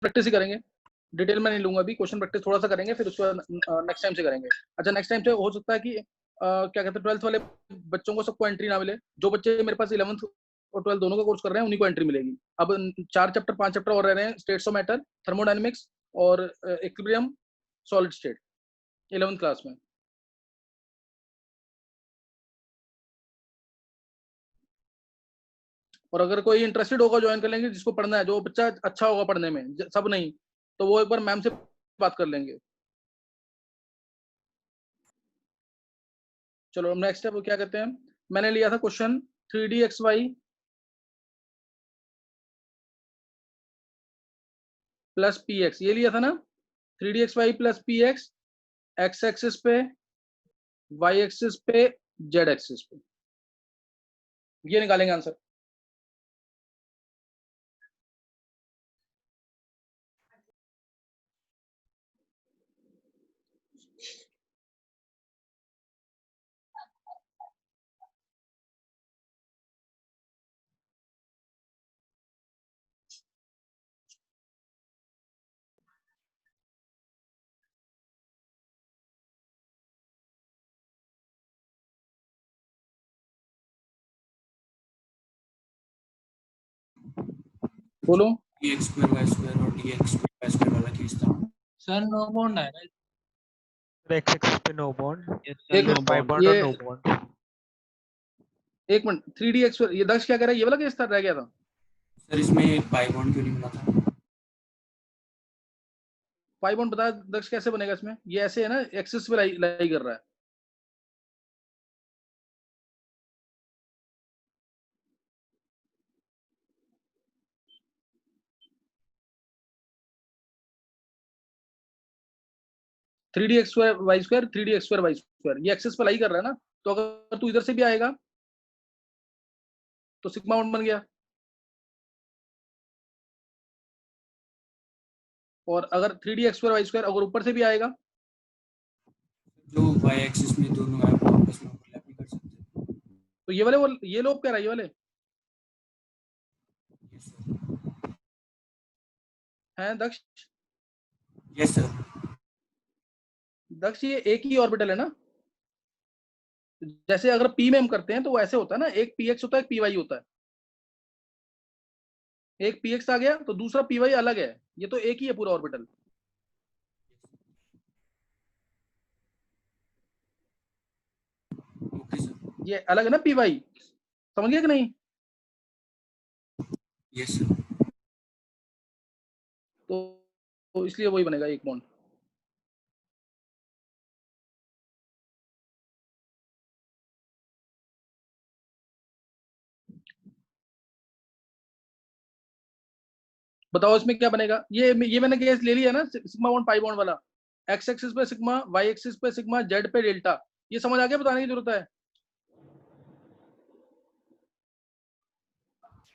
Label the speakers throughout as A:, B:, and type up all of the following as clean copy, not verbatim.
A: Practice ही करेंगे, detail में नहीं लूंगा अभी, क्वेश्चन प्रैक्टिस थोड़ा सा करेंगे, फिर उसके बाद नेक्स्ट टाइम से करेंगे। अच्छा नेक्स्ट टाइम से हो सकता है कि क्या कहते हैं 12th वाले बच्चों को सबको एंट्री ना मिले, जो बच्चे मेरे पास 11th और 12th दोनों का कोर्स कर रहे हैं उन्हीं को एंट्री मिलेगी। अब 4 चैप्टर 5 चैप्टर और रह रहे हैं, स्टेट्स ऑफ मैटर, थर्मोडायनेमिक्स और equilibrium solid state 11th class में। और अगर कोई इंटरेस्टेड होगा ज्वाइन कर लेंगे, जिसको पढ़ना है, जो बच्चा अच्छा होगा पढ़ने में, सब नहीं तो वो एक बार मैम से बात कर लेंगे। चलो नेक्स्ट स्टेप क्या कहते हैं, मैंने लिया था क्वेश्चन 3d(xy) प्लस px, ये लिया था ना, 3d(xy) plus px, x axis पे, y एक्सिस पे, z एक्सिस पे, ये निकालेंगे आंसर। बोलो।
B: dx स्क्वायर y स्क्वायर और dx स्क्वायर y स्क्वायर वाला केस था
C: सर नो बॉन्ड है ना?
D: x एक्सिस पे नो बॉन्ड,
A: एक
D: नो पाई बॉन्ड और नो बॉन्ड।
A: एक मिनट, 3d(x), ये दक्ष क्या कह रहा है, ये वाला केस था, रह गया था।
B: सर, इसमें पाई बॉन्ड क्यों नहीं बना था?
A: पाई बॉन्ड बता दक्ष कैसे बनेगा इसमें, ये ऐसे है ना, एक्सिस पे लाई कर रहा है। Three D X square Y square, 3d(x) square Y square, ये एक्सिस पे लाई कर रहा है ना, तो अगर तू इधर से भी आएगा तो सिग्मा वन बन गया, और अगर 3d(x) स्क्वायर वाई स्क्वायर अगर ऊपर से भी आएगा,
B: जो y एक्सिस में दोनों है वो आपस में ओवरलैप नहीं कर सकते।
A: तो ये वाले ये लोग कह रहा है, ये वाले
B: यस सर।
A: हैं दक्ष।
B: Yes sir.
A: दक्ष ये एक ही ऑर्बिटल है ना, जैसे अगर p में हम करते हैं तो वो ऐसे होता है ना, एक px होता है, एक py होता है, एक px आ गया तो दूसरा py अलग है, ये तो एक ही है पूरा ऑर्बिटल।
B: Okay sir.
A: ये अलग है ना py, समझ गया कि नहीं?
B: Yes sir.
A: तो इसलिए वही बनेगा एक बॉन्ड। बताओ इसमें क्या बनेगा, ये मैंने केस ले लिया ना, सिग्मा बॉन्ड पाई बॉन्ड वाला, एक्स एक्सिस पे सिग्मा, वाई एक्सिस पे सिग्मा, जेड पे डेल्टा, ये समझ आ गया, बताने की जरूरत है?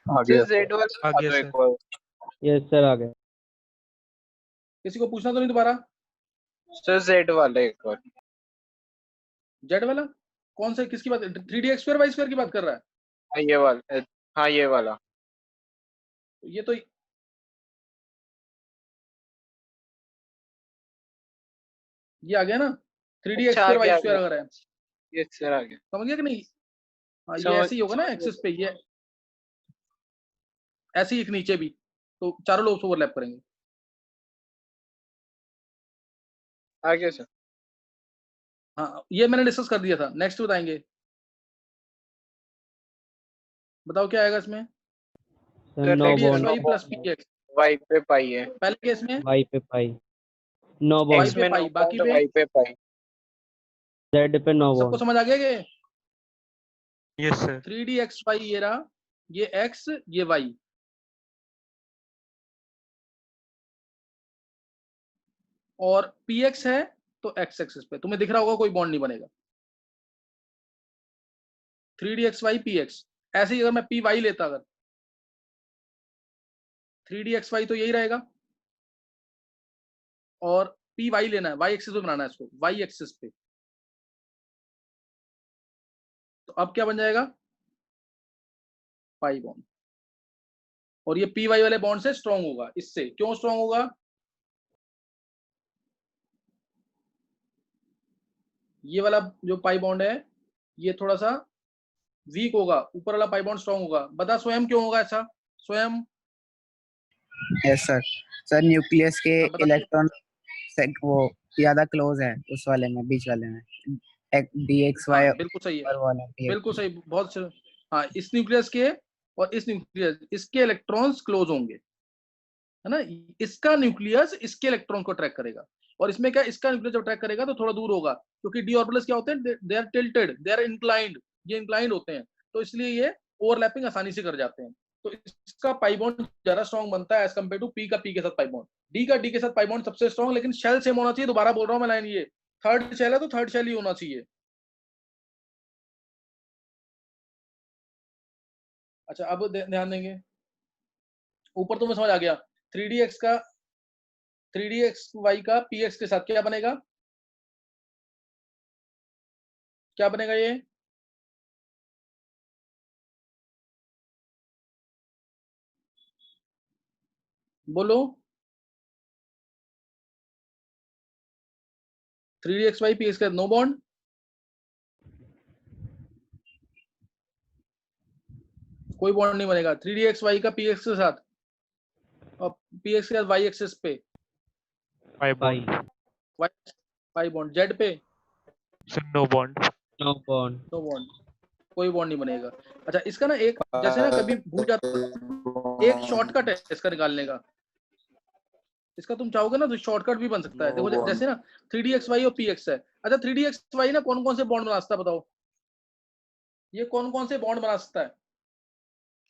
E: आ गया
C: जेड वाला
D: आ
C: बता
D: गया
C: दो
D: सर।
C: एक बार।
F: यस सर आ गया।
A: किसी को पूछना तो नहीं दोबारा?
C: सर जेड वाला एक बार।
A: जेड वाला कौन सा, किसकी बात, 3d(x) स्क्वायर वाई स्क्वायर की बात कर रहा है?
C: हाँ ये वाला, हाँ ये वाला।
A: ये तो ये आ गया ना, 3d(x)
C: अच्छा आ
A: स्क्वायर वाई
C: गया, आ
A: स्क्वायर
C: गया।
A: अगर है,
C: ये सर आ गया।
A: समझ गया कि नहीं? हाँ ये
C: समझ
A: ऐसे ही होगा ना,
C: समझ
A: एक्सिस
C: गया।
A: पे ये ऐसे ही, एक नीचे भी, तो चारों लोग ओवरलैप करेंगे।
C: आ गया सर।
A: हाँ ये मैंने डिस्कस कर दिया था, नेक्स्ट बताएंगे। बताओ क्या आएगा इसमें,
F: sir
C: sir
F: no
A: 3d(x)
F: bond,
A: Y plus px,
C: Y पे पाई है।
A: पहले केस में
F: वाई पे pi, no
A: Y
F: bond,
C: X
A: पे
C: में नो
A: पाई, बाकी
C: बॉन्ड,
A: पे
C: वाई पे पाई।
F: जेड पे नो
A: सबको
F: बॉन्ड।
A: समझ आ गया कि
D: यस सर।
A: 3d(x) वाई ये रहा, ये x ये y, और px है तो x एक्सिस पे तुम्हें दिख रहा होगा, कोई बॉन्ड नहीं बनेगा। 3d(x) वाई px, ऐसे ही अगर मैं py लेता, अगर 3d(x) वाई तो यही रहेगा, और py लेना है, y एक्सिस पे बनाना है इसको, y एक्सिस पे, तो अब क्या बन जाएगा, पाई बॉन्ड। और ये पी वाई वाले बॉन्ड से स्ट्रॉन्ग होगा। इससे क्यों स्ट्रॉन्ग होगा? ये वाला जो पाई बॉन्ड है ये थोड़ा सा वीक होगा, ऊपर वाला पाई बॉन्ड स्ट्रॉन्ग होगा। बता स्वयं क्यों होगा ऐसा? स्वयं
E: यस सर। सर न्यूक्लियस के
A: हाँ, बता।
E: इलेक्ट्रॉन वो ज्यादा क्लोज है उस वाले में, बीच वाले में, DXY
A: हाँ बिल्कुल सही है,
E: और वाला
A: बिल्कुल सही, बहुत सही। हाँ, इस न्यूक्लियस के और इस न्यूक्लियस, इसके इलेक्ट्रॉन्स क्लोज होंगे, है ना। इसका न्यूक्लियस इसके इलेक्ट्रॉन को ट्रैक करेगा, और इसमें क्या, इसका न्यूक्लियस जब ट्रैक करेगा तो थोड़ा दूर होगा, क्योंकि डी ऑर्बिटल्स क्या होते हैं, they are tilted, they are inclined, ये इंक्लाइंड होते हैं, तो इसलिए ये ओवरलैपिंग आसानी से कर जाते हैं। तो इसका पाई बॉन्ड ज्यादा स्ट्रॉन्ग बनता है एज कम्पेयर टू पी का पी के साथ पाई बॉन्ड। डी का डी के साथ पाई बॉन्ड सबसे स्ट्रॉन्ग, लेकिन शेल सेम होना चाहिए। दोबारा बोल रहा हूँ मैं लाइन, ये थर्ड शेल है तो थर्ड शेल ही होना चाहिए। अच्छा, अब ध्यान देंगे, ऊपर तो मैं समझ आ गया। 3dx का 3dxy का px के साथ क्या बनेगा? क्या बनेगा ये? बोलो। 3dxy px के साथ नो बॉन्ड, कोई बॉन्ड नहीं बनेगा 3dxy का px के साथ, और px के साथ y एक्सिस पे
D: Pi
F: Pi.
D: bond.
A: y bond, z पे
D: So no bond.
F: No bond.
A: No bond, कोई बॉन्ड नहीं बनेगा। अच्छा, इसका ना एक, जैसे ना कभी भूल जाते, एक शॉर्टकट है इसका निकालने का। इसका तुम चाहोगे ना तो शॉर्टकट भी बन सकता है। देखो जैसे ना 3dxy और px है। अच्छा, 3dxy ना कौन कौन से बॉन्ड बना सकता है बताओ? ये कौन कौन से बॉन्ड बना सकता है?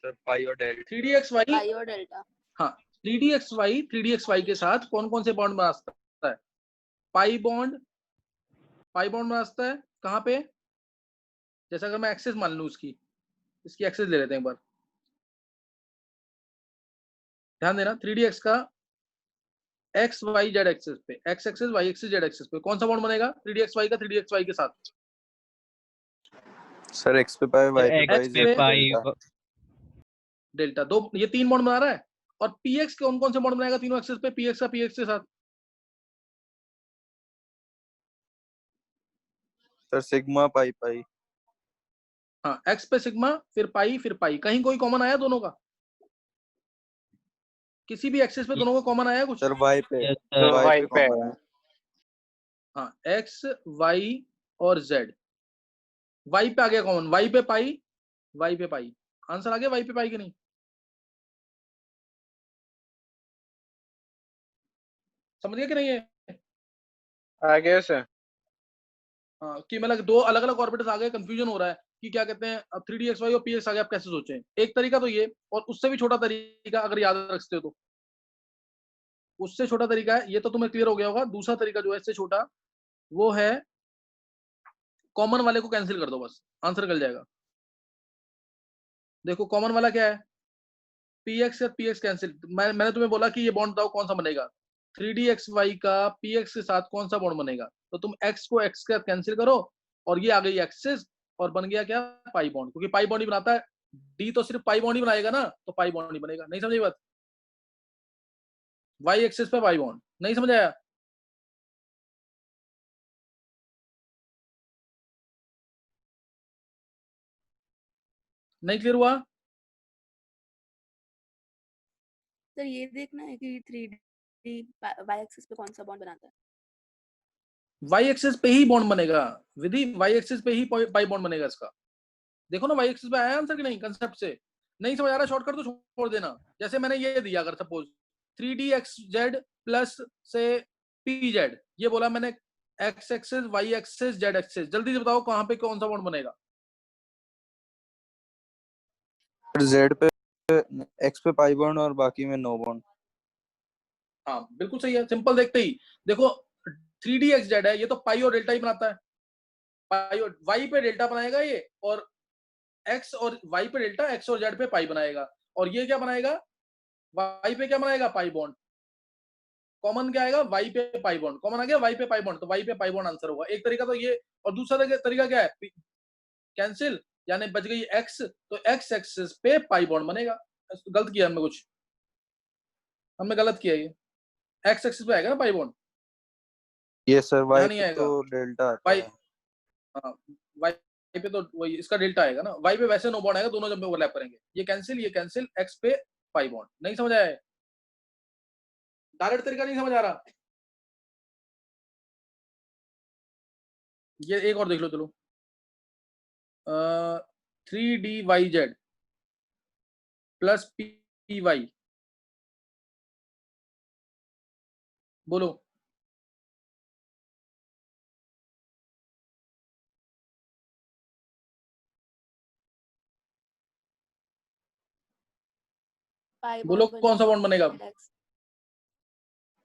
D: Sir, pi or delta.
A: 3dxy,
G: पाई और डेल्टा।
A: हाँ 3dxy के साथ कौन कौन से बॉन्ड बना सकता है? पाई बॉन्ड बना सकता है। कहाँ पे? जैसे अगर मैं एक्सेस मान लूं, इसकी एक्सेस ले लेते हैं एक बार, ध्यान देना। 3dx का एक्स वाई जेड एक्सेस पे, X axes Y axes Z axes पे कौन सा बॉन्ड बनेगा 3dxy का 3dxy के साथ?
H: सर एक्स पे पाई, वाई पे
F: X
H: पाई,
A: पे
H: जेड पे
F: pi.
H: डेल्टा।
A: डेल्टा, दो, ये तीन बॉन्ड बना रहा है। और px कौन कौन से बॉन्ड बनाएगा तीनों एक्सेस पे? px का px के साथ
H: सर सिग्मा पाई पाई।
A: हाँ, एक्स पे सिग्मा, फिर पाई, कहीं कोई कॉमन आया दोनों का? किसी भी एक्सेस पे दोनों का कॉमन आया कुछ?
H: सर वाई पे,
F: Yes
C: तो
F: sir.
C: वाई पे
H: common
C: है।
H: है।
A: हाँ, एक्स वाई और जेड, वाई पे आ गया कॉमन, वाई पे पाई, आंसर आ गया वाई पे पाई कि नहीं? समझ गए कि नहीं है?
C: आ गया सर।
A: हाँ, कि मतलब दो अलग अलग ऑर्बिटल्स आ गए, कंफ्यूजन हो रहा है कि क्या कहते हैं 3dxy और px आ गया, आप कैसे सोचें? एक तरीका तो ये, और उससे भी छोटा तरीका अगर याद रखते हो तो, उससे छोटा तरीका है, ये तो तुम्हें क्लियर हो गया होगा। दूसरा तरीका जो है इससे छोटा, वो है कॉमन वाले को कैंसिल कर दो, बस आंसर निकल जाएगा। देखो कॉमन वाला क्या है, px या px कैंसिल। मैंने तुम्हें बोला कि ये बॉन्ड बताओ कौन सा बनेगा, 3dxy का px के साथ कौन सा बॉन्ड बनेगा? तो तुम x को x के साथ कैंसिल करो, और ये आ गई एक्सिस, और बन गया क्या, पाई बॉन्ड, क्योंकि पाई बॉन्ड ही बनाता है। d तो सिर्फ पाई बॉन्ड ही बनाएगा ना, तो पाई बॉन्ड ही बनेगा। नहीं समझी बात? y एक्सिस पे पाई बॉन्ड, नहीं समझ आया? नहीं क्लियर हुआ?
G: सर ये देखना है कि 3D वाई एक्सिस पे कौन सा बॉन्ड बनाता है।
A: y एक्सिस पे ही बॉन्ड बनेगा विधि, y एक्सिस पे ही पाई बॉन्ड बनेगा इसका। देखो ना y एक्सिस पे आया आंसर कि नहीं, कंसेप्ट से? नहीं समझ आ रहा, शॉर्टकट तो छोड़ देना। जैसे मैंने ये दिया, अगर सपोज 3dxz प्लस से pz, ये बोला मैंने, x axis y axis z axis, जल्दी से बताओ कहाँ पे कौन सा बॉन्ड बनेगा?
H: जेड पे एक्स पे पाई बॉन्ड और बाकी में नो बॉन्ड।
A: हाँ बिल्कुल सही है, सिंपल देखते ही देखो 3dxz है, ये तो पाई और डेल्टा ही बनाता है। पाई और y पे डेल्टा बनाएगा ये, और x और y पे डेल्टा, x और z पे पाई बनाएगा। और ये क्या बनाएगा, y पे क्या बनाएगा, पाई बॉन्ड। कॉमन क्या आएगा, y पे पाई बॉन्ड, कॉमन आ गया y पे पाई बॉन्ड, तो y पे पाई बॉन्ड आंसर होगा। एक तरीका तो ये, और दूसरा तरीका क्या है, कैंसिल, यानी बच गई x, तो x एक्सिस पे पाई बॉन्ड बनेगा। गलत किया हमने कुछ, हमने गलत किया ये। एक्स एक्सिस पे आएगा ना pi bond,
H: yes sir, Y
A: यहाँ नहीं
H: पे
A: आएगा।
H: तो डेल्टा आता
A: वाई,
H: है।
A: हाँ वाई पे तो वही इसका डेल्टा आएगा ना, वाई पे वैसे नो बॉन्ड आएगा, दोनों जब ओवरलैप करेंगे। ये कैंसिल, एक्स पे पाई बॉन्ड। नहीं समझ आया है? डायरेक्ट तरीका नहीं समझ आ रहा? ये एक और देख लो चलो, 3dy प्लस पी वाई, बोलो।
G: पाई
A: बोलो
G: बॉन्ड
A: कौन सा बॉन्ड बनेगा?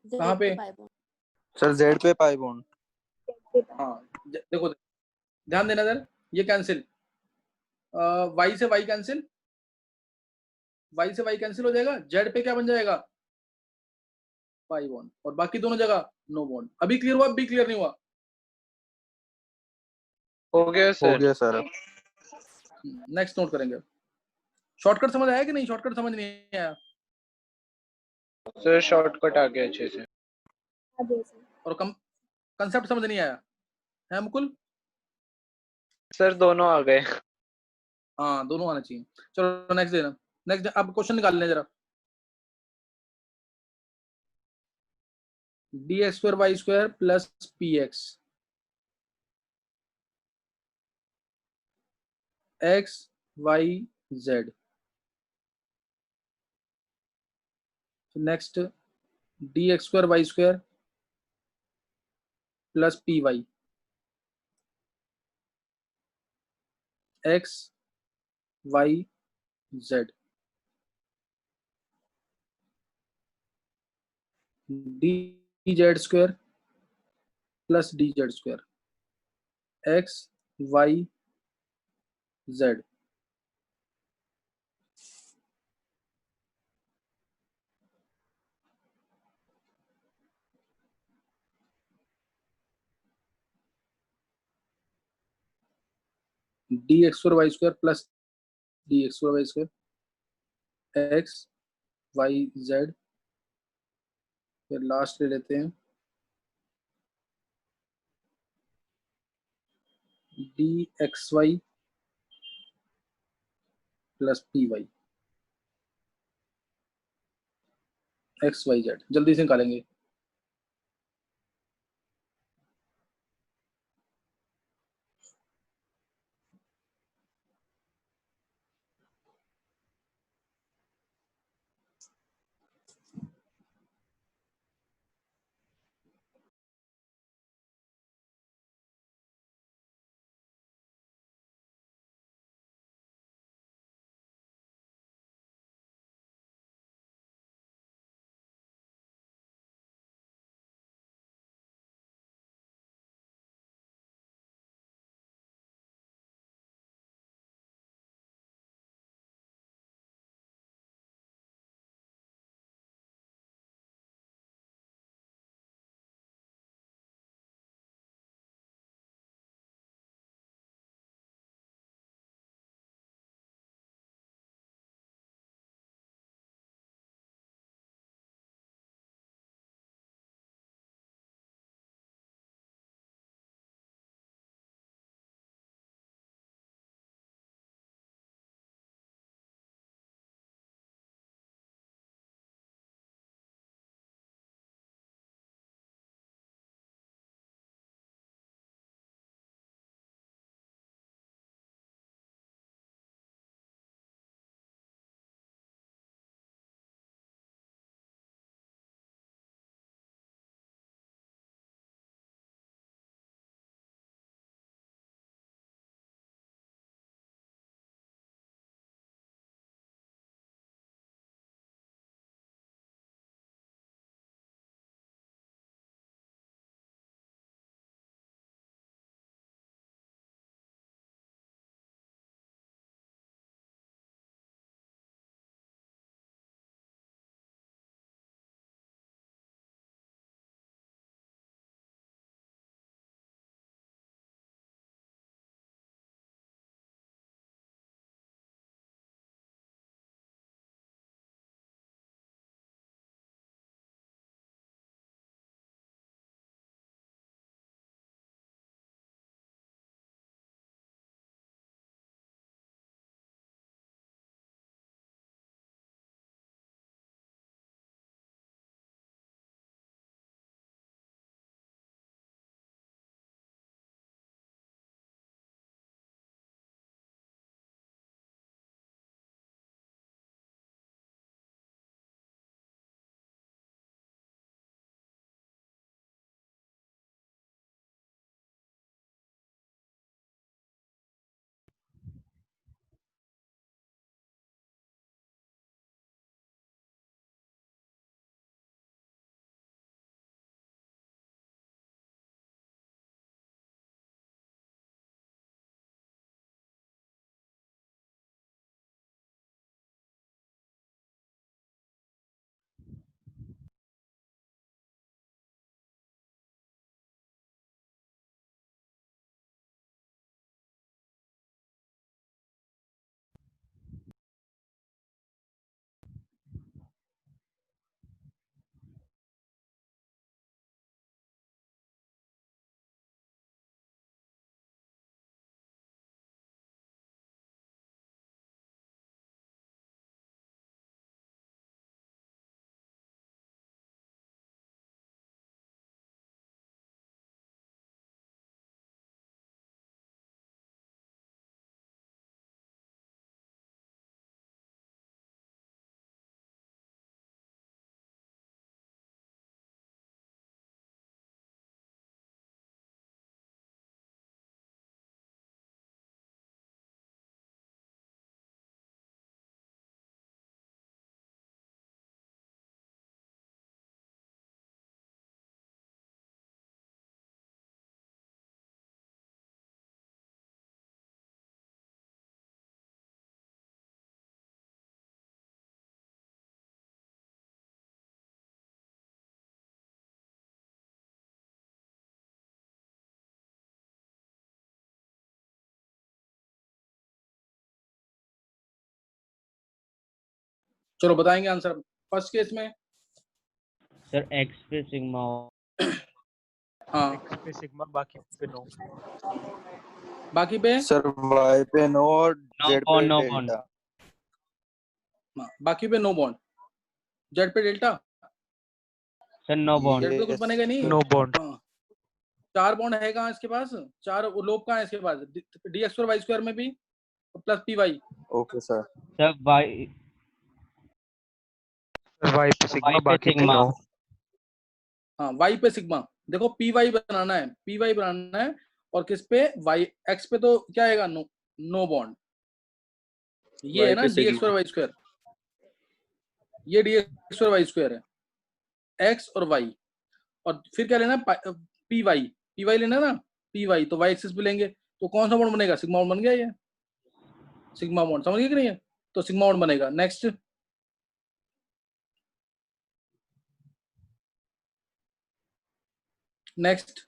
A: कहाँ पे?
G: Pi bond.
H: सर जेड पे पाई बॉन्ड।
A: हाँ देखो ध्यान देना सर, ये कैंसिल, वाई से वाई कैंसिल, वाई से वाई कैंसिल हो जाएगा, जेड पे क्या बन जाएगा? पाई बॉन्ड, और बाकी दोनों जगह नो बॉन्ड। अभी क्लियर हुआ? अभी क्लियर नहीं हुआ?
C: हो गया
H: हो
C: सर।
H: गया सर।
A: नेक्स्ट नोट करेंगे। शॉर्टकट समझ आया कि नहीं? शॉर्टकट समझ नहीं आया?
C: सर शॉर्टकट आ गया अच्छे से।
A: और कंसेप्ट समझ नहीं आया है मुकुल?
C: सर दोनों आ गए।
A: हाँ दोनों आना चाहिए। चलो नेक्स्ट देना, नेक्स्ट अब क्वेश्चन निकाल लें जरा। D X square Y square plus P X, X Y Z. Next D X square Y square plus P Y, X Y Z. D Z square plus D Z square, X Y Z. D X square Y square plus D X square Y square, X Y Z. फिर last ले लेते हैं D X Y plus P Y, X Y Z. जल्दी से निकालेंगे। चलो बताएंगे answer first case में।
F: सर एक्स पे सिग्मा
A: हाँ
D: X पे सिग्मा बाकी पे नो।
A: बाकी पे
H: सर वाई पे नो और
F: नो
H: जेड पे
F: बॉन्ड नो बॉन्ड
H: डेल्टा।
A: हाँ, बाकी पे नो बॉन्ड, जेड पे delta,
F: sir no bond
A: Z पे कुछ बनेगा नहीं।
D: No bond.
A: हाँ 4 बॉन्ड है कहाँ इसके पास, 4 लोब कहाँ है इसके पास, डी एक्स वाई स्क्वायर में भी plus P Y.
H: Okay sir.
F: Sir Y
D: Y पे सिग्मा
F: वाई पे
D: बाकी पे
F: सिग्मा
D: नो।
A: हाँ वाई पे सिग्मा, देखो पी वाई बनाना है, पी वाई बनाना है, और किस पे, वाई एक्स पे तो क्या आएगा, नो, नो बॉन्ड। ये है
H: Y
A: ना
H: पे
A: D X
H: sigma.
A: Y square, ये डी एक्स वाई स्क्वायर है, एक्स और वाई, और फिर क्या लेना, पी वाई, पी वाई लेना ना, पी वाई तो वाई एक्सिस पे लेंगे, तो कौन सा बॉन्ड बनेगा, सिग्मा बॉन्ड बन गया ये, सिग्मा बॉन्ड, समझ गए कि नहीं है, तो सिग्मा बॉन्ड बनेगा। नेक्स्ट नेक्स्ट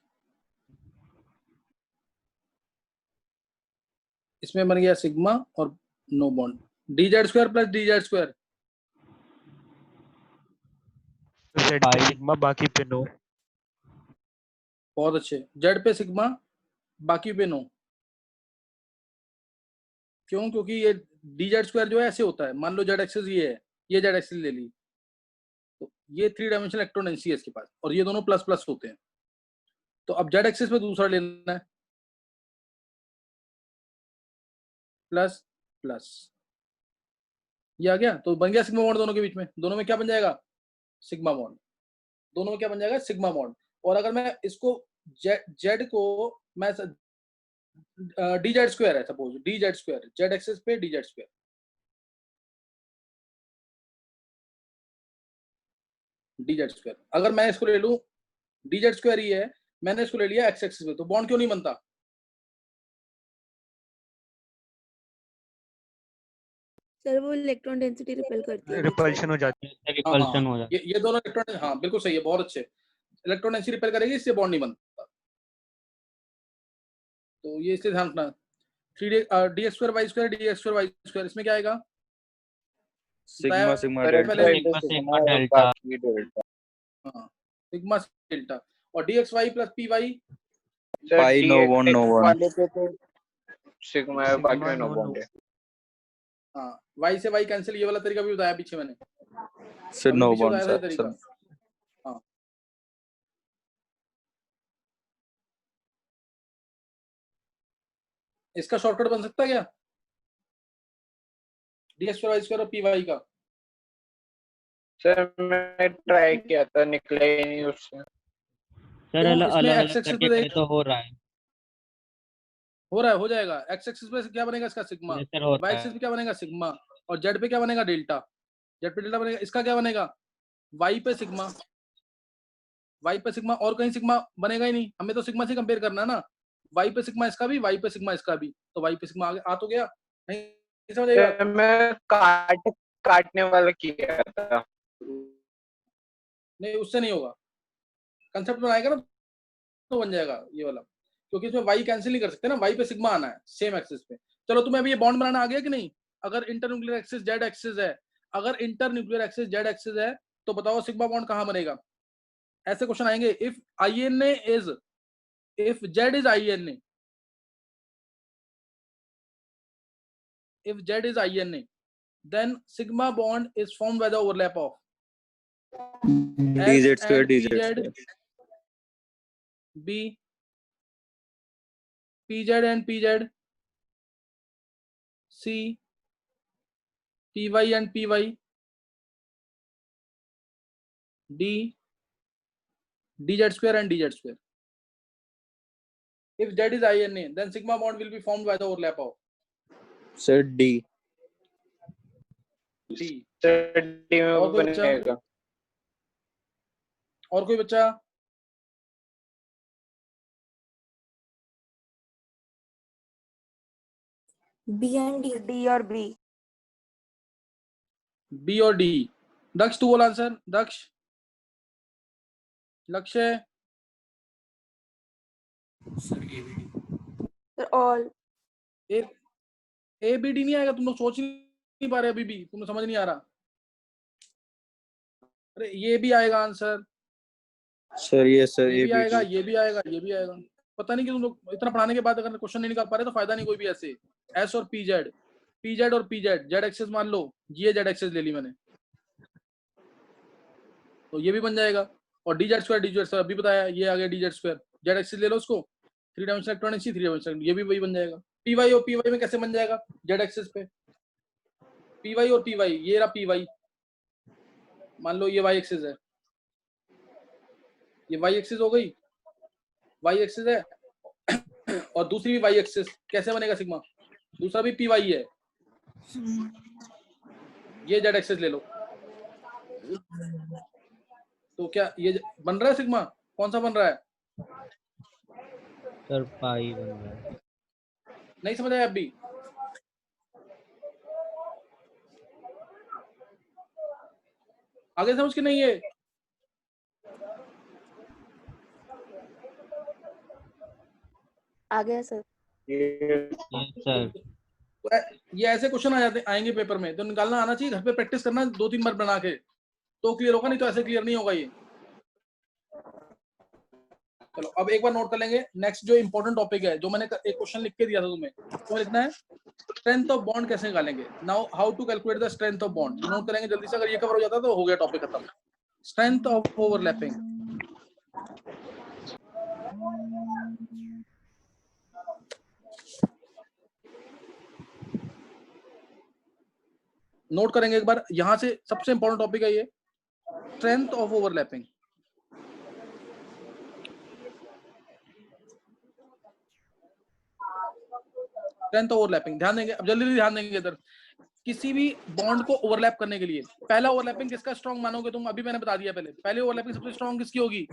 A: इसमें बन गया सिग्मा और no bond, D Z square plus D Z square,
D: Z पे सिग्मा बाकी पे नो।
A: बहुत अच्छे, जेड पे सिग्मा बाकी पे नो, क्यों, क्योंकि ये डी जेड स्क्वायर जो है ऐसे होता है, मान लो जेड एक्सिस ये है, ये जेड एक्सिस ले ली, तो ये 3 डायमेंशनल इलेक्ट्रॉन डेंसिटी है इसके पास, और ये दोनों प्लस प्लस होते हैं, तो अब जेड एक्सिस पे दूसरा लेना है, प्लस प्लस, ये आ गया, तो बन गया सिग्मा बॉन्ड दोनों के बीच में, दोनों में क्या बन जाएगा, सिग्मा बॉन्ड, दोनों में क्या बन जाएगा, सिग्मा बॉन्ड। और अगर मैं इसको जेड को मैं डी जेड स्क्वायर है, suppose D Z square, Z axis पे D Z square, D Z square, अगर मैं इसको ले लूं, डी जेड स्क्वायर ही है, मैंने इसको ले लिया एक्स एक्सिस पे, तो बॉन्ड क्यों नहीं बनता,
G: सर वो इलेक्ट्रॉन डेंसिटी रिपेल करती है बीच में।
D: रिपल्शन हो जाती
A: हाँ
F: रिपल्शन हो
A: हाँ
F: जाता
A: ये दोनों इलेक्ट्रॉन, हाँ बिल्कुल सही है, बहुत अच्छे, इलेक्ट्रॉन डेंसिटी रिपेल करेगी, इससे बॉन्ड नहीं बनता, तो ये इसलिए ध्यान रखना। 3d x square Y square D X square Y square, इसमें क्या आएगा,
H: sigma sigma
C: sir
H: delta.
C: X
F: sigma
C: पे
F: सिग्मा
C: और
F: डेल्टा
C: बाकी डेल्टा।
A: हाँ सिग्मा डेल्टा, और D X Y plus P Y,
C: sir
H: pi no bond no bond.
C: वाले पे तो सिग्मा है, बाकी में नो
D: नो
C: बॉन्ड है।
A: हाँ वाई से वाई कैंसिल, ये वाला तरीका भी बताया पीछे मैंने,
H: सर
A: अभी
H: नो
A: पीछे
H: बॉन्ड
A: बताया था ये
H: सर
A: तरीका।
H: सर।
A: हाँ इसका शॉर्टकट बन सकता है क्या, डी एक्स वाई स्क्वायर और पी वाई का,
C: सर मैं ट्राई किया था, निकला ही नहीं उससे।
F: सर
A: क्यों,
F: अलग
A: इसमें
F: अलग
A: एक्स एक्सिस
F: करके
A: पे
F: करे
A: देख,
F: तो हो रहा है
A: हो रहा है, हो जाएगा, एक्स एक्सिस पे क्या बनेगा इसका सिग्मा,
F: नहीं सर होता
A: वाई
F: है
A: एक्सिस पे क्या बनेगा सिग्मा, और जेड पे क्या बनेगा डेल्टा, जेड पे डेल्टा बनेगा, इसका क्या बनेगा, वाई पे सिग्मा, वाई पे सिग्मा, और कहीं सिग्मा बनेगा ही नहीं, हमें तो सिग्मा से कंपेयर करना है ना, वाई पे सिग्मा इसका भी, वाई पे सिग्मा इसका भी, तो वाई पे सिग्मा आ तो गया, नहीं समझ आएगा,
C: सर मैं काटने वाला किया था।
A: नहीं उससे नहीं होगा, कंसेप्ट बनाएगा ना तो बन जाएगा ये वाला, क्योंकि इसमें वाई कैंसिल नहीं कर सकते ना, वाई पे सिग्मा आना है सेम एक्सिस पे। चलो तुम्हें अभी ये बॉन्ड बनाना आ गया कि नहीं, अगर इंटरन्यूक्लियर एक्सिस जेड एक्सिस है, अगर इंटरन्यूक्लियर एक्सिस जेड एक्सिस है, तो बताओ सिग्मा बॉन्ड कहां बनेगा, ऐसे क्वेश्चन आएंगे, if INA is, if Z is INA, if Z is INA, then sigma bond is formed by the overlap of
H: DZ
A: X
H: square
A: and
H: DZ
A: PZ,
H: square।
A: B, PZ and PZ, C, PY and PY, D, DZ square and DZ square. If Z is INA, then sigma bond will be formed by the overlap of
H: sir D।
A: D.
C: Sir D में
A: और कोई बच्चा,
C: बनेगा।
A: और कोई बच्चा,
G: B and D, D और B,
A: B और D, दक्ष तू बोल आंसर, दक्ष, लक्ष्य,
B: sir ABD.
G: Sir all,
A: A B D नहीं आएगा, तुम लोग सोच नहीं पा रहे अभी भी, तुम्हें समझ नहीं आ रहा, अरे ये भी आएगा आंसर,
H: सर ये सर
A: ये भी आएगा,
H: ABD
A: ये भी आएगा, ये भी आएगा। पता नहीं कि तुम लोग इतना पढ़ाने के बाद अगर क्वेश्चन नहीं निकाल पा रहे तो फायदा नहीं कोई भी ऐसे। एस और पीजेड, पीजेड और पीजेड, जेड एक्सेस मान लो, ये जेड एक्सेस ले ली मैंने, तो ये भी बन जाएगा। और डी जेड स्क्वायर अभी बताया, ये आ गया D Z square, Z axes ले लो उसको, 3 डायमेंशनल इलेक्ट्रॉनिक, 3 डायमेंशनल, ये भी वही बन जाएगा। पीवाई और पीवाई में कैसे बन जाएगा जेड एक्सेस पे, पीवाई और पीवाई, ये रहा पीवाई, मान लो ये वाई एक्सिस है, ये वाई एक्सिस हो गई, वाई एक्सिस है, और दूसरी भी वाई एक्सिस, कैसे बनेगा सिग्मा, दूसरा भी पी वाई है, ये जेड एक्सिस ले लो, तो क्या ये बन रहा है सिग्मा, कौन सा बन रहा है,
F: सर पाई बन रहा है।
A: नहीं समझ आया अभी, आगे समझ के नहीं है,
G: आ गया सर।
F: Yes sir.
A: तो ये ऐसे क्वेश्चन आ जाते आएंगे पेपर में, तो निकालना आना चाहिए, घर पे प्रैक्टिस करना 2-3 बार बना के, तो क्लियर होगा, नहीं तो ऐसे क्लियर नहीं होगा ये। चलो अब एक बार नोट कर लेंगे, नेक्स्ट जो इंपॉर्टेंट टॉपिक है, जो मैंने एक क्वेश्चन लिख के दिया था तुम्हें, तो लिखना है स्ट्रेंथ ऑफ बॉन्ड कैसे निकालेंगे। Now how to calculate the strength of bond, note करेंगे जल्दी से, अगर ये कवर हो जाता तो हो गया टॉपिक खत्म। स्ट्रेंथ ऑफ ओवरलैपिंग, नोट करेंगे एक बार, यहां से सबसे इंपॉर्टेंट टॉपिक है ये, strength of overlapping. Strength overlapping ध्यान देंगे, अब जल्दी ध्यान देंगे इधर। किसी भी बॉन्ड को ओवरलैप करने के लिए पहला ओवरलैपिंग किसका स्ट्रॉन्ग मानोगे तुम, अभी मैंने बता दिया, पहले ओवरलैपिंग सबसे स्ट्रॉन्ग किसकी होगी,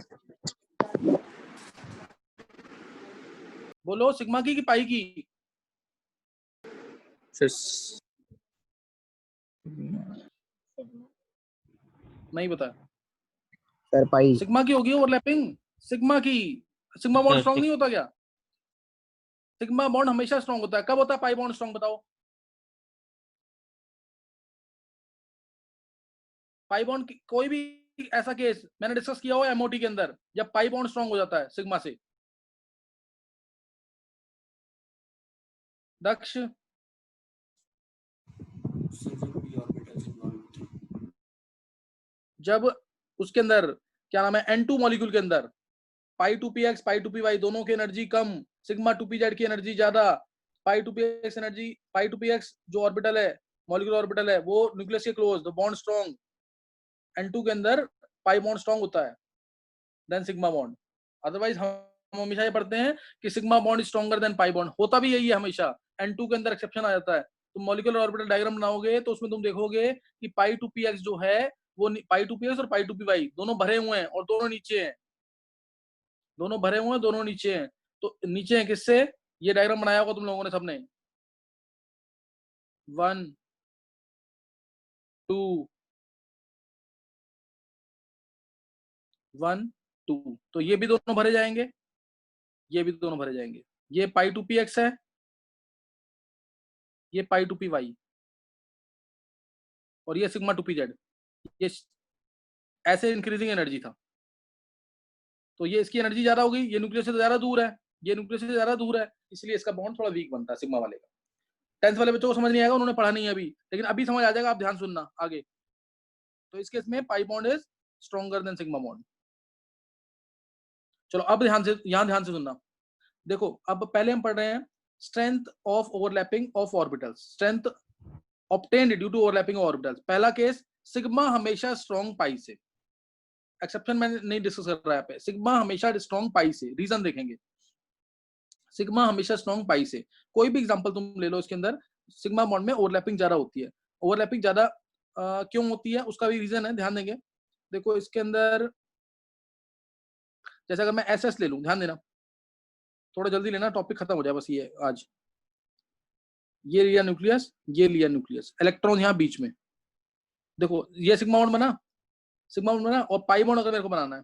A: बोलो, सिग्मा की कि पाई की, नहीं बता,
E: सर पाई।
A: सिग्मा की होगी ओवरलैपिंग, सिग्मा की। सिग्मा बॉन्ड स्ट्रॉन्ग नहीं होता क्या, सिग्मा बॉन्ड हमेशा स्ट्रॉन्ग होता है, कब होता है पाई बॉन्ड स्ट्रॉन्ग, बताओ। पाई बॉन्ड कोई भी ऐसा केस मैंने डिस्कस किया हो एमओटी के अंदर, जब पाई बॉन्ड स्ट्रॉन्ग हो जाता है सिग्मा से, दक्ष,
B: सर जब p ऑर्बिटल्स इन्वॉल्व होते हैं।
A: जब उसके अंदर क्या नाम है N2 मॉलिक्यूल के अंदर pi two P X, pi two P Y दोनों की एनर्जी कम, सिग्मा टू पी जेड की एनर्जी ज्यादा, pi two P X energy, pi two P X जो ऑर्बिटल है, मॉलिक्यूलर ऑर्बिटल है, वो न्यूक्लियस के close, the bond strong, N2 के अंदर पाई बॉन्ड स्ट्रॉन्ग होता है देन सिग्मा बॉन्ड। अदरवाइज हम हमेशा ये पढ़ते हैं कि sigma bond stronger than pi bond, होता भी यही है हमेशा, N2 के अंदर एक्सेप्शन आ जाता है। तुम मॉलिक्यूलर ऑर्बिटल डायग्राम बनाओगे तो उसमें तुम देखोगे कि पाई टू पी एक्स जो है वो, पाई टू पी एक्स और पाई टू पी वाई दोनों भरे हुए हैं और दोनों नीचे हैं, दोनों भरे हुए हैं, दोनों नीचे हैं, तो नीचे हैं किससे, ये डायग्राम बनाया होगा तुम लोगों ने सबने, 1 2 1 2, तो ये भी दोनों भरे जाएंगे, ये भी दोनों भरे जाएंगे, ये पाई टू पी एक्स है, ये पाई टू पी वाई, और ये सिग्मा टू पी जेड, ये ऐसे इंक्रीजिंग एनर्जी था, तो ये इसकी एनर्जी ज्यादा होगी, ये न्यूक्लियस से ज्यादा दूर है, ये न्यूक्लियस से ज्यादा दूर है, इसलिए इसका बॉन्ड थोड़ा वीक बनता है सिग्मा वाले का। 10th वाले बच्चों को समझ नहीं आएगा, उन्होंने पढ़ा नहीं है अभी, लेकिन अभी समझ आ जाएगा, आप ध्यान सुनना आगे। तो इस केस में pi bond is stronger than sigma bond. चलो अब ध्यान से, यहाँ ध्यान से सुनना, देखो अब पहले हम पढ़ रहे हैं strength of overlapping of orbitals, strength obtained due to overlapping of orbitals. पहला केस, सिग्मा हमेशा स्ट्रॉन्ग पाई से, एक्सेप्शन मैंने नहीं डिस्कस कर रहा है पे, सिग्मा हमेशा स्ट्रॉन्ग पाई से, रीजन देखेंगे, सिग्मा हमेशा स्ट्रॉन्ग पाई से। कोई भी एग्जांपल तुम ले लो, इसके अंदर सिग्मा बॉन्ड में ओवरलैपिंग ज्यादा होती है, ओवरलैपिंग ज्यादा क्यों होती है उसका भी रीजन है, ध्यान देंगे। देखो इसके अंदर जैसे अगर मैं एस एस ले लूं, ध्यान देना, थोड़ा जल्दी लेना, टॉपिक खत्म हो जाए बस ये आज। ये लिया न्यूक्लियस, ये लिया न्यूक्लियस, इलेक्ट्रॉन यहाँ बीच में, देखो ये सिग्मा बॉन्ड बना, सिग्मा बॉन्ड बना, और पाई बॉन्ड अगर मेरे को बनाना है,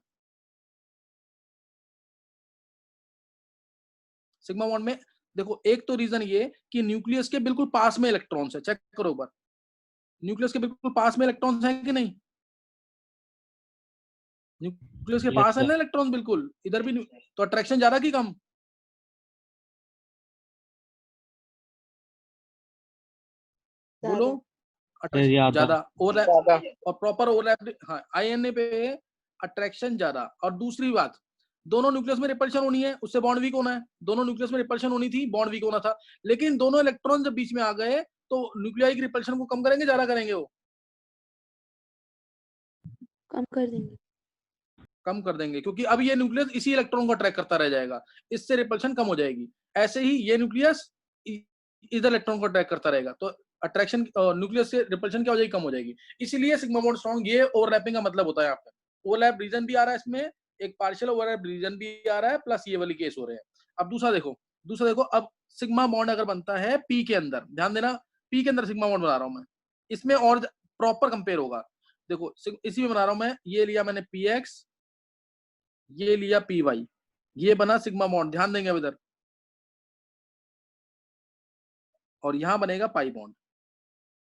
A: सिग्मा बॉन्ड में देखो, एक तो रीजन ये कि न्यूक्लियस के बिल्कुल पास में इलेक्ट्रॉन्स है, चेक करो एक बार, न्यूक्लियस के बिल्कुल पास में इलेक्ट्रॉन्स हैं कि नहीं, न्यूक्लियस के
F: Yes,
A: पास है
F: sir.
A: ना इलेक्ट्रॉन, बिल्कुल इधर भी तो अट्रैक्शन ज्यादा की कम? बोलो।
G: ज्यादा।
F: ज्यादा.
A: ज्यादा। ओवरलैप
C: ज्यादा।
A: और प्रॉपर ओवरलैप, हाँ आईएनए पे अट्रैक्शन ज्यादा। और दूसरी बात, दोनों न्यूक्लियस में रिपल्शन होनी है, उससे बॉन्ड वीक होना है। दोनों न्यूक्लियस में रिपल्शन होनी थी, बॉन्ड वीक होना था। लेकिन दोनों इलेक्ट्रॉन जब बीच में आ गए तो न्यूक्लियाई की रिपल्शन को कम करेंगे, ज्यादा करेंगे? वो
G: कम कर देंगे।
A: कम कर देंगे, क्योंकि अब ये न्यूक्लियस इसी इलेक्ट्रॉन को अट्रैक्ट करता रह जाएगा, इससे रिपल्शन कम हो जाएगी। ऐसे ही ये न्यूक्लियस इधर इलेक्ट्रॉन को अट्रैक्ट करता रहेगा, तो अट्रैक्शन न्यूक्लियस से रिपल्शन क्या हो जाएगी? कम हो जाएगी। इसीलिए सिग्मा बॉन्ड स्ट्रॉन्ग, ये ओवरलैपिंग का मतलब होता है। यहाँ पे ओवरलैप रीजन भी आ रहा है, इसमें एक पार्शियल ओवरलैप रीजन भी आ रहा है, प्लस ये वाली केस हो रहे हैं। अब दूसरा देखो, अब सिग्मा बॉन्ड अगर बनता है पी के अंदर, ध्यान देना, पी के अंदर सिग्मा बॉन्ड बना रहा हूं मैं, इसमें और प्रॉपर कंपेयर होगा। देखो इसी में बना रहा हूं मैं, ये लिया मैंने पी एक्स, ये लिया पी वाई, ये बना सिग्मा बॉन्ड, ध्यान देंगे अब इधर, और यहां बनेगा पाई बॉन्ड।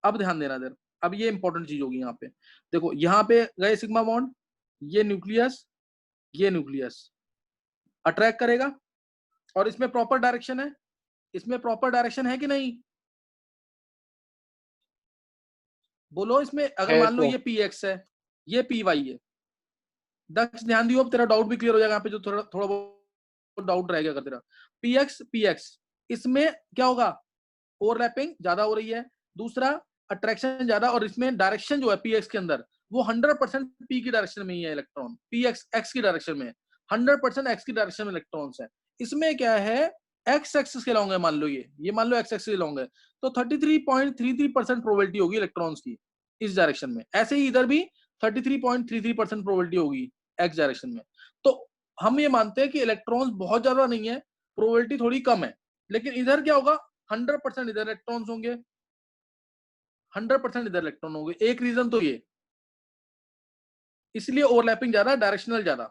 A: अब ध्यान देना इधर, अब ये इंपॉर्टेंट चीज होगी यहाँ पे। देखो यहाँ पे गए सिग्मा बॉन्ड, ये न्यूक्लियस अट्रैक्ट करेगा, और इसमें प्रॉपर डायरेक्शन है, इसमें प्रॉपर डायरेक्शन है कि नहीं? बोलो। इसमें अगर मान लो ये पी एक्स है, ये पी वाई है। दक्ष ध्यान दियो, अब तेरा डाउट भी क्लियर हो जाएगा यहाँ पे, जो थोड़ा बहुत डाउट रह गया अगर तेरा। पी एक्स इसमें क्या होगा? ओवरलैपिंग ज्यादा हो रही है, दूसरा अट्रैक्शन ज्यादा, और इसमें डायरेक्शन जो है पी एक्स के अंदर वो 100% पी की डायरेक्शन में ही है इलेक्ट्रॉन, पी एक्स की डायरेक्शन में 100% एक्स की डायरेक्शन में इलेक्ट्रॉन्स है। इसमें क्या है? एक्स एक्सिस के लॉन्ग है, मान लो ये मान लो एक्स एक्सिस के लॉन्ग है, तो 33.33% प्रोबेबिलिटी होगी इलेक्ट्रॉन्स की इस डायरेक्शन में। ऐसे ही इधर भी 33.33% प्रोबेबिलिटी होगी एक्स डायरेक्शन में। तो हम ये मानते हैं कि इलेक्ट्रॉन्स बहुत ज्यादा नहीं है, प्रोबेबिलिटी थोड़ी कम है। लेकिन इधर क्या होगा? 100% इधर इलेक्ट्रॉन्स होंगे, 100% इधर इलेक्ट्रॉन होंगे। एक रीजन तो ये, इसलिए ओवरलैपिंग ज्यादा, डायरेक्शनल ज्यादा,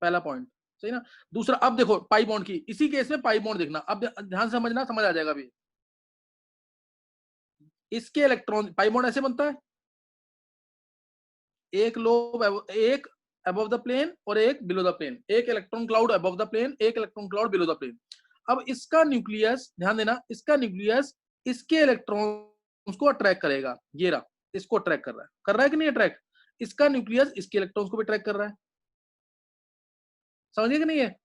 A: पहला पॉइंट, सही ना। दूसरा, अब देखो पाई बॉन्ड की, इसी केस में पाई बॉन्ड देखना, अब ध्यान समझना, समझ आ जाएगा अभी। इसके इलेक्ट्रॉन, पाई बॉन्ड ऐसे बनता है, एक अबव द प्लेन और एक बिलो द प्लेन, एक electron cloud above the plane, एक electron cloud below the plane. अब इसका न्यूक्लियस, ध्यान देना, इसका न्यूक्लियस इसके इलेक्ट्रॉन्स को अट्रैक्ट करेगा, ये रहा, इसको अट्रैक्ट कर रहा है कि नहीं अट्रैक्ट? इसका न्यूक्लियस इसके इलेक्ट्रॉन्स को भी अट्रैक्ट कर रहा है, समझिए कि नहीं है?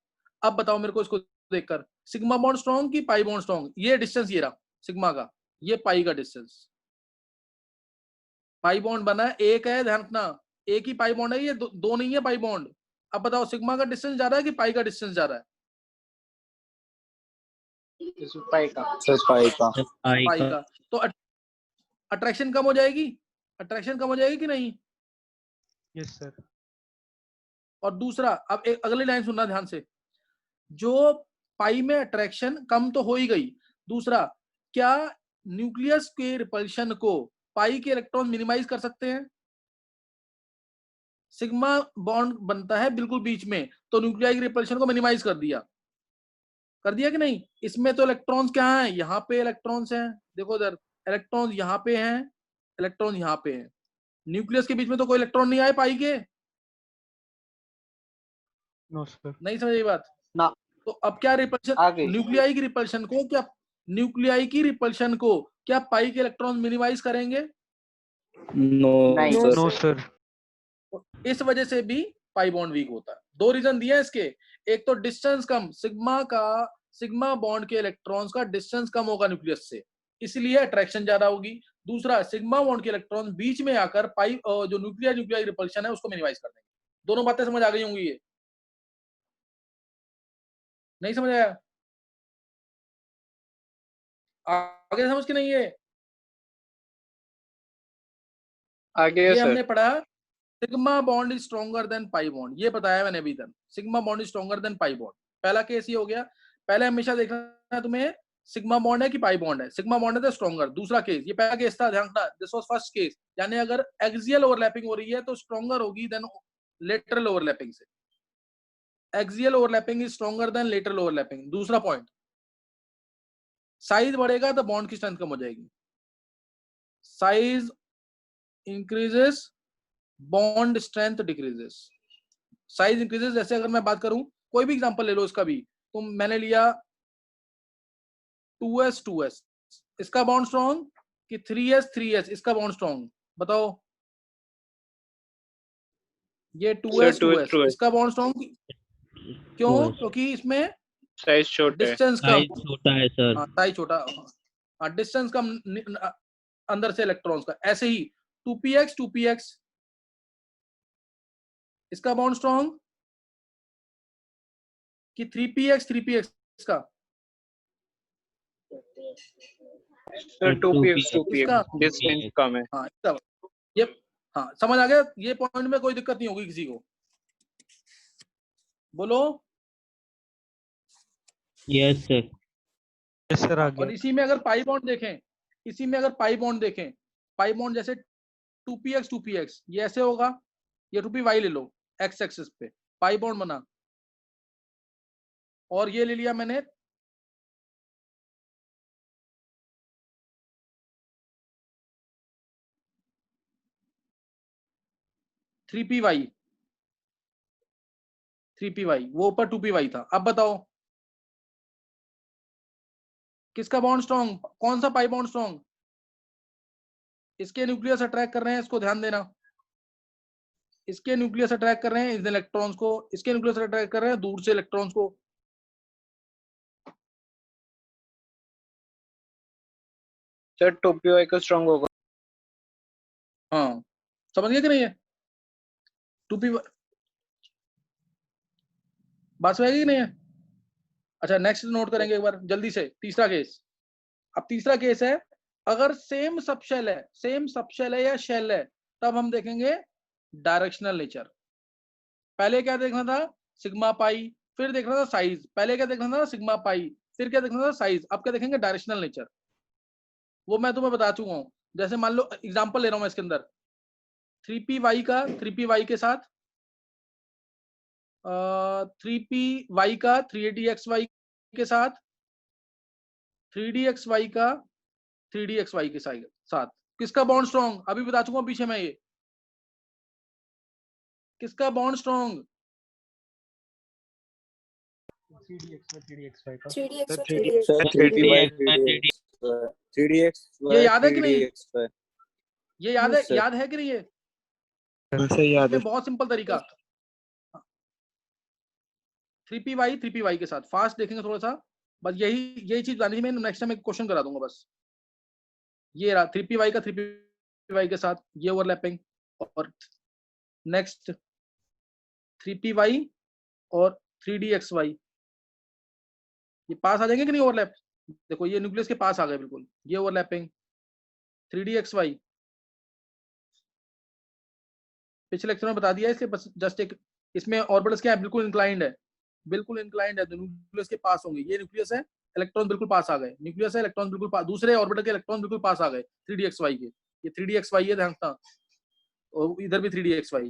A: अब बताओ मेरे को इसको देखकर, सिग्मा बॉन्ड स्ट्रॉन्ग की पाई बॉन्ड स्ट्रॉन्ग? ये डिस्टेंस ये रहा सिग्मा का, ये पाई का डिस्टेंस, पाई बॉन्ड बना है, एक है, ध्यान रखना, एक ही पाई बॉन्ड है ये, दो नहीं है पाई बॉन्ड। अब बताओ सिग्मा का डिस्टेंस ज्यादा है कि पाई का डिस्टेंस ज्यादा है?
C: पाई का।
H: पाई का।
A: पाई का। तो अट्रैक्शन कम हो जाएगी, अट्रैक्शन कम हो जाएगी कि नहीं?
D: Yes sir.
A: और दूसरा, अब एक अगली लाइन सुनना ध्यान से, जो पाई में अट्रैक्शन कम तो हो ही गई, दूसरा, क्या न्यूक्लियस के रिपल्शन को पाई के इलेक्ट्रॉन मिनिमाइज कर सकते हैं? सिग्मा बॉन्ड बनता है बिल्कुल बीच में, तो न्यूक्लियाई की रिपल्शन को मिनिमाइज कर दिया कि नहीं? इसमें तो इलेक्ट्रॉन्स क्या हैं? यहाँ पे इलेक्ट्रॉन्स हैं, देखो इधर इलेक्ट्रॉन्स यहाँ पे हैं, इलेक्ट्रॉन यहाँ पे हैं, न्यूक्लियस के बीच में तो कोई इलेक्ट्रॉन नहीं आए पाई के,
D: नो सर।
A: नहीं समझ ये बात
C: ना।
A: तो अब क्या रिपल्शन,
C: आ गई।
A: न्यूक्लियाई की रिपल्शन को क्या पाई के इलेक्ट्रॉन मिनिमाइज करेंगे?
H: नो
C: नहीं।
H: सर।
D: No sir.
A: इस वजह से भी पाई बॉन्ड वीक होता है। दो रीजन दिए इसके, एक तो डिस्टेंस कम, सिग्मा बॉन्ड के इलेक्ट्रॉन्स का डिस्टेंस कम होगा न्यूक्लियस से, इसलिए अट्रैक्शन ज्यादा होगी। दूसरा, सिग्मा बॉन्ड के इलेक्ट्रॉन बीच में आकर पाई जो न्यूक्लियाई रिपल्शन है उसको मिनिमाइज कर देंगे। दोनों बातें समझ आ गई होंगी, ये नहीं समझ आया? आगे समझ के नहीं है?
C: आगे
A: ये
C: सर।
A: हमने पढ़ा, sigma bond is stronger than pi bond, ये बताया मैंने अभी तक, sigma bond is stronger than pi bond. पहला केस ये हो गया, पहले हमेशा देखना है तुम्हें, सिग्मा बॉन्ड है कि पाई बॉन्ड है, सिग्मा बॉन्ड है तो स्ट्रॉन्गर। दूसरा केस, ये पहला केस था, ध्यान रखना, दिस वाज फर्स्ट केस, यानी अगर एक्सियल ओवरलैपिंग हो रही है तो स्ट्रॉन्गर होगी देन लेटरल ओवरलैपिंग से, axial overlapping is stronger than lateral overlapping. दूसरा पॉइंट, साइज बढ़ेगा तो बॉन्ड की स्ट्रेंथ कम हो जाएगी, size increases bond strength decreases, size increases. जैसे अगर मैं बात करूं, कोई भी एग्जांपल ले लो इसका भी, तो मैंने लिया 2s, इसका बॉन्ड स्ट्रॉन्ग कि 3s, इसका बॉन्ड स्ट्रॉन्ग, बताओ। ये 2s, इसका बॉन्ड स्ट्रॉन्ग क्यों?
F: 2s
A: क्योंकि इसमें
C: साइज छोटे है।
A: डिस्टेंस कम,
F: साइज छोटा है सर।
A: हाँ साइज छोटा, हाँ डिस्टेंस कम अंदर से इलेक्ट्रॉन्स का। ऐसे ही 2px, इसका बॉन्ड स्ट्रॉन्ग कि 3px का,
C: सर 2px
A: इसका,
C: डिस्टेंस कम है।
A: हाँ इसका, ये हाँ समझ आ गया। ये पॉइंट में कोई दिक्कत नहीं होगी किसी को, बोलो।
F: Yes sir.
D: यस सर आ
A: और
D: गया।
A: इसी में अगर पाई बॉन्ड देखें, इसी में अगर पाई बॉन्ड देखें, पाई बॉन्ड जैसे 2px, ये ऐसे होगा, ये 2py ले लो x एक्सिस पे, पाई बॉन्ड बना, और ये ले लिया मैंने 3py, वो ऊपर 2py था। अब बताओ किसका बॉन्ड स्ट्रॉन्ग, कौन सा पाई बॉन्ड स्ट्रॉन्ग? इसके न्यूक्लियस अट्रैक्ट कर रहे हैं, इसको ध्यान देना, इसके न्यूक्लियस अट्रैक्ट कर रहे हैं इन इलेक्ट्रॉन्स को, इसके न्यूक्लियस अट्रैक्ट कर रहे हैं दूर से इलेक्ट्रॉन्स को।
C: सर 2py का स्ट्रॉन्ग होगा।
A: हाँ समझ गए कि नहीं है? 2py बात समझ गई कि नहीं है? अच्छा नेक्स्ट नोट करेंगे एक बार जल्दी से, तीसरा केस। अब तीसरा केस है, अगर सेम सबशेल है या शेल है, तब हम देखेंगे डायरेक्शनल नेचर। पहले क्या देखना था? सिग्मा पाई, फिर देखना था साइज। पहले क्या देखना था? सिग्मा पाई, फिर क्या देखना था? साइज। अब क्या देखेंगे? Directional nature. वो मैं तुम्हें बता चुका हूं। जैसे मान लो एग्जांपल ले रहा हूं मैं इसके अंदर, 3py के साथ 3py का 3dxy के साथ 3dxy का 3dxy के साथ किसका बॉन्ड स्ट्रॉन्ग? अभी बता चुका हूं पीछे मैं, ये किसका बॉन्ड स्ट्रॉन्ग?
D: 3dx में 3dxy का।
G: 3dx
D: सर,
G: में 3dx।
H: सर 3dx 3dx
A: ये याद है कि नहीं?
H: 3dx
A: ये याद है, याद है कि नहीं? ये
E: से याद है।
A: इसमें बहुत सिंपल तरीका, 3py के साथ फास्ट देखेंगे थोड़ा सा, बस यही चीज बतानी थी। मैं नेक्स्ट टाइम एक क्वेश्चन करा दूंगा बस। ये रहा 3py का 3py के साथ ये ओवरलैपिंग, और नेक्स्ट 3py और 3dxy, ये पास आ जाएंगे कि नहीं ओवरलैप? देखो ये न्यूक्लियस के पास आ गए बिल्कुल, ये ओवरलैपिंग 3dxy पिछले लेक्चर में बता दिया है, इसलिए बस जस्ट एक, इसमें ऑर्बिटल्स क्या है? बिल्कुल इंक्लाइंड है, बिल्कुल इंक्लाइंड है, तो न्यूक्लियस के पास होंगे। ये न्यूक्लियस है, इलेक्ट्रॉन बिल्कुल पास आ गए, न्यूक्लियस है, इलेक्ट्रॉन बिल्कुल पास, दूसरे ऑर्बिटल के इलेक्ट्रॉन बिल्कुल पास आ गए 3dxy के। ये 3dxy है, ध्यान रखना, और इधर भी 3dxy,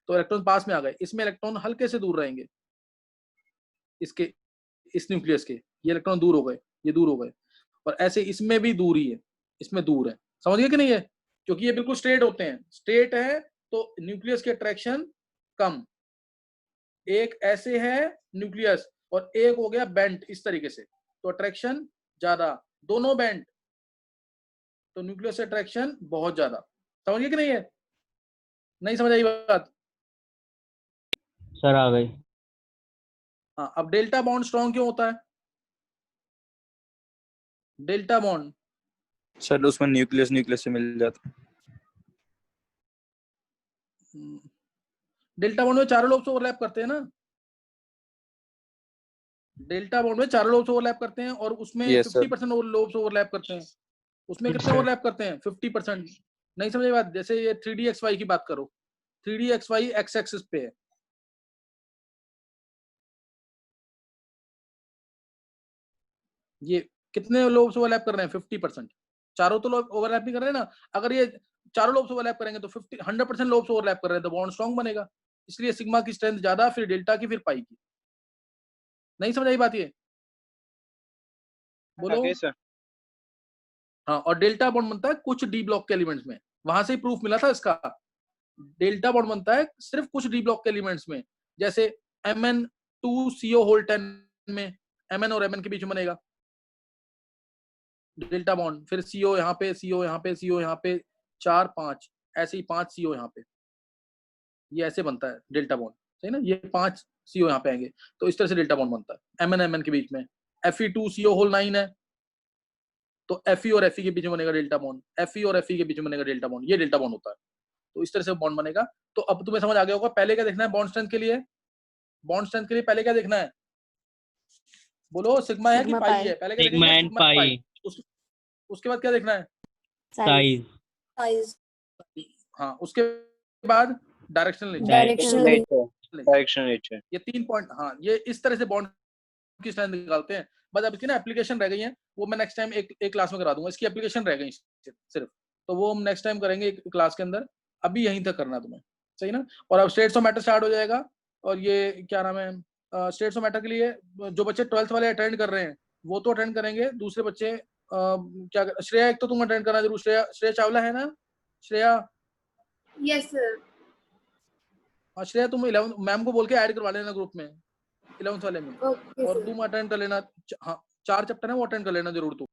A: तो इलेक्ट्रॉन पास में आ गए। इसमें इलेक्ट्रॉन हल्के से दूर रहेंगे, इसके, इस न्यूक्लियस के, ये इलेक्ट्रॉन दूर हो गए, ये दूर हो गए, और ऐसे इसमें भी दूर ही है, इसमें दूर है। समझ गए कि नहीं है? क्योंकि ये बिल्कुल स्ट्रेट होते हैं, स्ट्रेट है तो न्यूक्लियस की अट्रैक्शन कम। एक ऐसे है न्यूक्लियस और एक हो गया बेंट इस तरीके से, तो अट्रैक्शन ज्यादा। दोनों बेंट तो न्यूक्लियस से अट्रैक्शन बहुत ज्यादा। समझ गए कि नहीं है? नहीं समझ आई बात?
F: सर आ गई।
A: हाँ, अब डेल्टा बॉन्ड स्ट्रॉन्ग क्यों होता है? डेल्टा बॉन्ड,
H: सर उसमें न्यूक्लियस से मिल जाता है।
A: डेल्टा बॉन्ड में चारों लोब्स ओवरलैप करते हैं ना, डेल्टा बॉन्ड में चारों लोब्स ओवरलैप करते हैं, और उसमें
H: Yes, sir.
A: 50% लोब्स ओवरलैप करते हैं। उसमें कितने
D: sir.
A: ओवरलैप करते हैं? 50%। नहीं समझे बात? जैसे ये 3dxy की बात करो, 3dxy x एक्सिस पे है, ये कितने लोब्स ओवरलैप कर रहे हैं? 50%। चारों तो लोब ओवरलैप नहीं कर रहे हैं ना। अगर ये चारों लोब्स ओवरलैप करेंगे तो 100% लोब्स ओवरलैप कर रहे हैं, तो बॉन्ड स्ट्रॉन्ग बनेगा। इसलिए सिग्मा की स्ट्रेंथ ज्यादा, फिर डेल्टा की, फिर पाई की। नहीं समझ आई बात? ये बोलो।
C: आगे सर।
A: हाँ, और डेल्टा बॉन्ड बनता है कुछ डी ब्लॉक के एलिमेंट्स में, वहां से ही प्रूफ मिला था इसका। डेल्टा बॉन्ड बनता है सिर्फ कुछ डी ब्लॉक के एलिमेंट्स में, जैसे Mn2CO होल 10 में Mn और Mn के बीच में बनेगा डेल्टा बॉन्ड, फिर CO यहाँ पे, CO यहाँ पे, CO यहाँ पे, 4 5, ऐसे ही 5 CO यहाँ पे, ये ऐसे बनता है डेल्टा बॉन्ड, सही ना, ये 5 CO यहाँ पे आएंगे, तो इस तरह से डेल्टा बॉन्ड बनता है Mn Mn के बीच में। Fe2CO होल 9 है, तो Fe और Fe के बीच में बनेगा डेल्टा बॉन्ड, Fe और Fe के बीच में बनेगा डेल्टा बॉन्ड, ये डेल्टा बॉन्ड होता है। तो इस तरह से बॉन्ड बनेगा। तो अब तुम्हें समझ आ गया होगा, पहले क्या देखना है बॉन्ड स्ट्रेंथ के लिए, बॉन्ड स्ट्रेंथ के लिए पहले क्या देखना है, बोलो सिग्मा है कि पाई है, पहले क्या
F: सिग्मा
A: देखेंगे,
F: एंड पाई,
A: उसके बाद क्या देखना है,
F: साइज,
G: साइज,
A: हाँ उसके बाद डायरेक्शनल
G: डायरेक्शनल,
C: डायरेक्शन नेचर।
A: ये 3 पॉइंट, हाँ ये इस तरह से बॉन्ड की स्ट्रेंथ निकालते हैं। बस अब इसकी ना एप्लीकेशन रह गई है, वो मैं नेक्स्ट टाइम एक क्लास में करा दूंगा, इसकी एप्लीकेशन रह गई सिर्फ, तो वो हम नेक्स्ट टाइम करेंगे एक क्लास के अंदर, अभी यहीं तक करना तुम्हें, सही ना। और अब स्टेट्स ऑफ मैटर स्टार्ट हो जाएगा, और ये क्या नाम है, स्टेट्स ऑफ मैटर के लिए जो बच्चे 12th वाले अटेंड कर रहे हैं वो तो अटेंड करेंगे, दूसरे बच्चे क्या श्रेया, एक तो तुम अटेंड करना जरूर, श्रेया चावला है ना, श्रेया,
G: यस सर,
A: हाँ श्रेया तुम 11 मैम को बोल के ऐड करवा लेना ग्रुप में 11th वाले में,
G: ओके
A: और तुम अटेंड कर लेना, हाँ 4 चैप्टर है वो अटेंड कर लेना जरूर तुम।